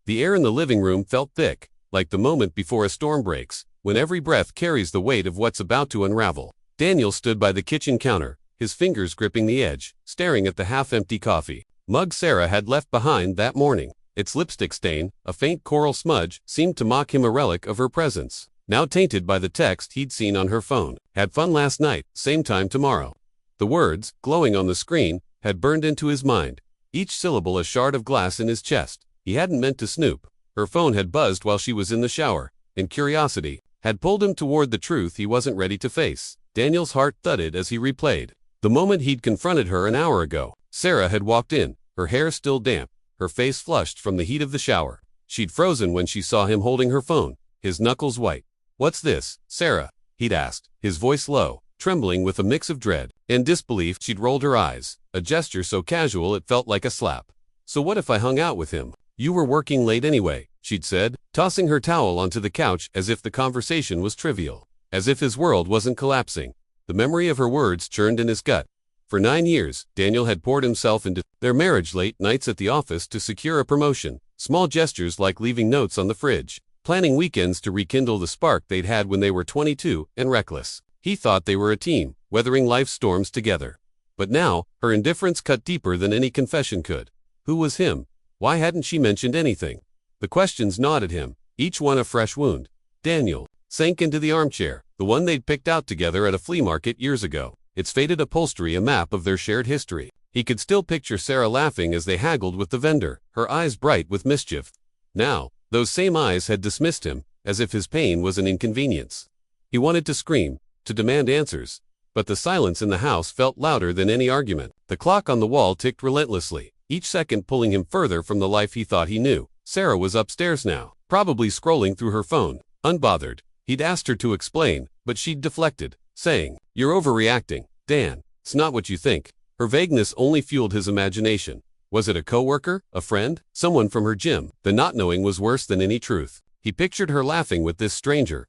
The air in the living room felt thick, like the moment before a storm breaks, when every breath carries the weight of what's about to unravel. Daniel stood by the kitchen counter, his fingers gripping the edge, staring at the half-empty coffee mug Sarah had left behind that morning. Its lipstick stain, a faint coral smudge, seemed to mock him, a relic of her presence, now tainted by the text he'd seen on her phone. Had fun last night, same time tomorrow. The words, glowing on the screen, had burned into his mind, each syllable a shard of glass in his chest. He hadn't meant to snoop. Her phone had buzzed while she was in the shower, and curiosity had pulled him toward the truth he wasn't ready to face. Daniel's heart thudded as he replayed the moment he'd confronted her an hour ago. Sarah had walked in, her hair still damp, her face flushed from the heat of the shower. She'd frozen when she saw him holding her phone, his knuckles white. "What's this, Sarah?" he'd asked, his voice low, trembling with a mix of dread and disbelief. She'd rolled her eyes, a gesture so casual it felt like a slap. "So what if I hung out with him? You were working late anyway," she'd said, tossing her towel onto the couch as if the conversation was trivial, as if his world wasn't collapsing. The memory of her words churned in his gut. For 9 years, Daniel had poured himself into their marriage, late nights at the office to secure a promotion, small gestures like leaving notes on the fridge, planning weekends to rekindle the spark they'd had when they were 22 and reckless. He thought they were a team, weathering life's storms together. But now, her indifference cut deeper than any confession could. Who was him? Why hadn't she mentioned anything? The questions gnawed at him, each one a fresh wound. Daniel sank into the armchair, the one they'd picked out together at a flea market years ago, its faded upholstery a map of their shared history. He could still picture Sarah laughing as they haggled with the vendor, her eyes bright with mischief. Now, those same eyes had dismissed him, as if his pain was an inconvenience. He wanted to scream, to demand answers, but the silence in the house felt louder than any argument. The clock on the wall ticked relentlessly, each second pulling him further from the life he thought he knew. Sarah was upstairs now, probably scrolling through her phone, unbothered. He'd asked her to explain, but she'd deflected, saying, "You're overreacting, Dan. It's not what you think." Her vagueness only fueled his imagination. Was it a coworker, a friend, someone from her gym? The not knowing was worse than any truth. He pictured her laughing with this stranger,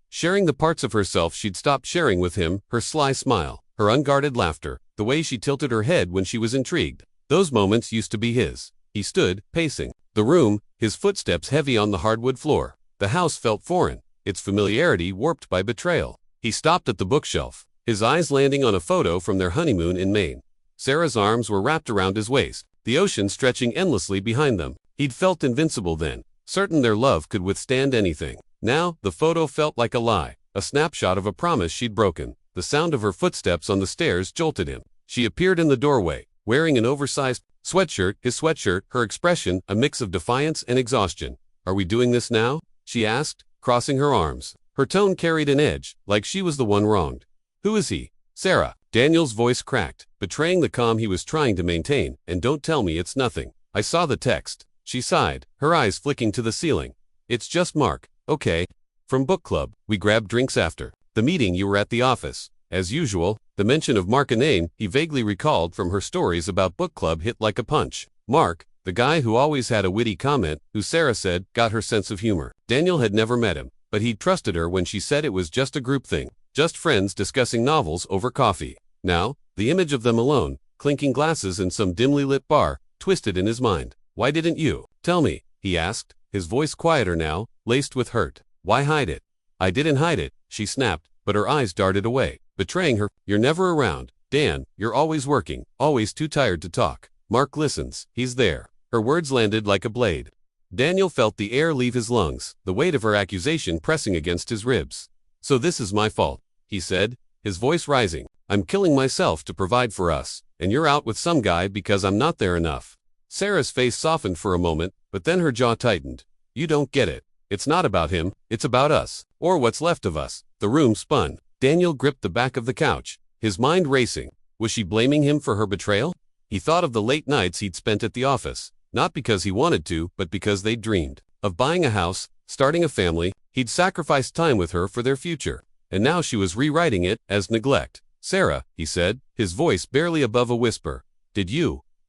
sharing the parts of herself she'd stopped sharing with him, her sly smile, her unguarded laughter, the way she tilted her head when she was intrigued. Those moments used to be his. He stood, pacing the room, his footsteps heavy on the hardwood floor. The house felt foreign, its familiarity warped by betrayal. He stopped at the bookshelf, his eyes landing on a photo from their honeymoon in Maine. Sarah's arms were wrapped around his waist, the ocean stretching endlessly behind them. He'd felt invincible then, certain their love could withstand anything. Now, the photo felt like a lie, a snapshot of a promise she'd broken. The sound of her footsteps on the stairs jolted him. She appeared in the doorway, wearing an oversized sweatshirt, his sweatshirt, her expression a mix of defiance and exhaustion. "Are we doing this now?" she asked, crossing her arms. Her tone carried an edge, like she was the one wronged. "Who is he?" "Sarah." Daniel's voice cracked, betraying the calm he was trying to maintain. "And don't tell me it's nothing. I saw the text." She sighed, her eyes flicking to the ceiling. "It's just Mark." "Okay. From book club. We grabbed drinks after the meeting. You were at the office." As usual, the mention of Mark, a name he vaguely recalled from her stories about book club, hit like a punch. Mark, the guy who always had a witty comment, who Sarah said got her sense of humor. Daniel had never met him, but he'd trusted her when she said it was just a group thing, just friends discussing novels over coffee. Now, the image of them alone, clinking glasses in some dimly lit bar, twisted in his mind. "Why didn't you tell me?" he asked, his voice quieter now, laced with hurt. "Why hide it?" "I didn't hide it," she snapped, but her eyes darted away, betraying her. "You're never around, Dan. You're always working, always too tired to talk. Mark listens. He's there." Her words landed like a blade. Daniel felt the air leave his lungs, the weight of her accusation pressing against his ribs. "So this is my fault," he said, his voice rising. "I'm killing myself to provide for us, and you're out with some guy because I'm not there enough." Sarah's face softened for a moment, but then her jaw tightened. "You don't get it. It's not about him, it's about us, or what's left of us." The room spun. Daniel gripped the back of the couch, his mind racing. Was she blaming him for her betrayal? He thought of the late nights he'd spent at the office, not because he wanted to, but because they'd dreamed of buying a house, starting a family. He'd sacrificed time with her for their future, and now she was rewriting it as neglect. "Sarah," he said, his voice barely above a whisper,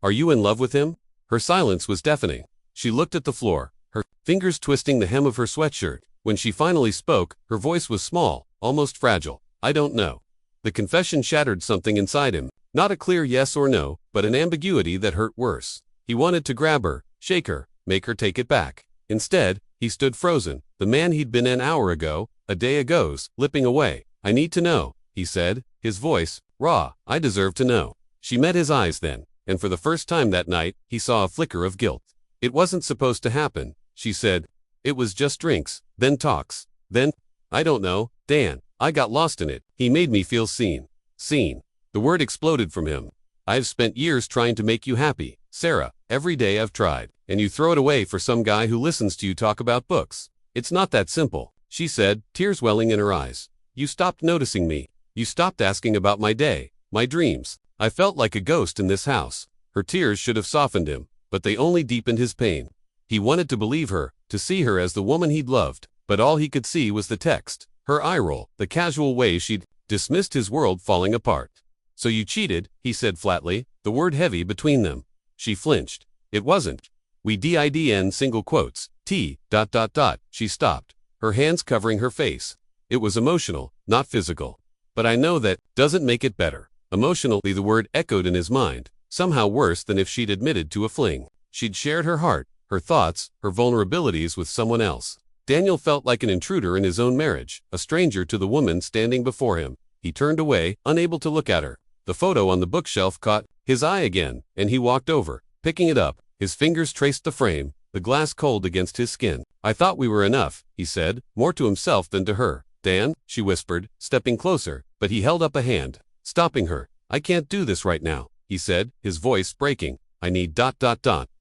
"are you in love with him?" Her silence was deafening. She looked at the floor, her fingers twisting the hem of her sweatshirt. When she finally spoke, her voice was small, almost fragile. "I don't know." The confession shattered something inside him, not a clear yes or no, but an ambiguity that hurt worse. He wanted to grab her, shake her, make her take it back. Instead, he stood frozen, the man he'd been an hour ago, a day ago's, lipping away. I need to know, he said, his voice raw. I deserve to know. She met his eyes then, and for the first time that night, he saw a flicker of guilt. It wasn't supposed to happen, she said. It was just drinks, then talks, then, I don't know, Dan. I got lost in it. He made me feel seen. Seen. The word exploded from him. I've spent years trying to make you happy, Sarah. Every day I've tried, and you throw it away for some guy who listens to you talk about books. It's not that simple, she said, tears welling in her eyes. You stopped noticing me. You stopped asking about my day, my dreams. I felt like a ghost in this house. Her tears should have softened him, but they only deepened his pain. He wanted to believe her, to see her as the woman he'd loved, but all he could see was the text, her eye roll, the casual way she'd dismissed his world falling apart. So you cheated, he said flatly, the word heavy between them. She flinched. It wasn't. We didn't single quotes, T. She stopped, her hands covering her face. It was emotional, not physical. But I know that doesn't make it better. Emotionally, the word echoed in his mind, somehow worse than if she'd admitted to a fling. She'd shared her heart, her thoughts, her vulnerabilities with someone else. Daniel felt like an intruder in his own marriage, a stranger to the woman standing before him. He turned away, unable to look at her. The photo on the bookshelf caught his eye again, and he walked over, picking it up. His fingers traced the frame, the glass cold against his skin. I thought we were enough, he said, more to himself than to her. Dan, she whispered, stepping closer, but he held up a hand, stopping her. I can't do this right now, he said, his voice breaking. I need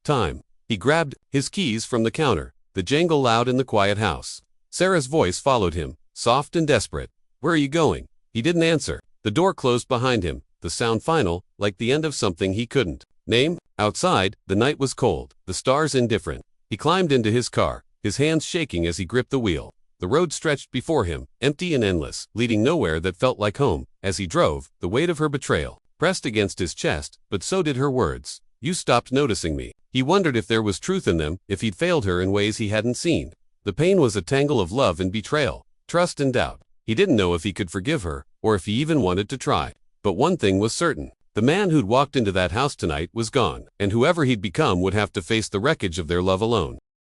time. He grabbed his keys from the counter, the jangle loud in the quiet house. Sarah's voice followed him, soft and desperate. Where are you going? He didn't answer. The door closed behind him, the sound final, like the end of something he couldn't name. Outside, the night was cold, the stars indifferent. He climbed into his car, his hands shaking as he gripped the wheel. The road stretched before him, empty and endless, leading nowhere that felt like home. As he drove, the weight of her betrayal pressed against his chest, but so did her words. You stopped noticing me. He wondered if there was truth in them, if he'd failed her in ways he hadn't seen. The pain was a tangle of love and betrayal, trust and doubt. He didn't know if he could forgive her, or if he even wanted to try. But one thing was certain. The man who'd walked into that house tonight was gone, and whoever he'd become would have to face the wreckage of their love alone.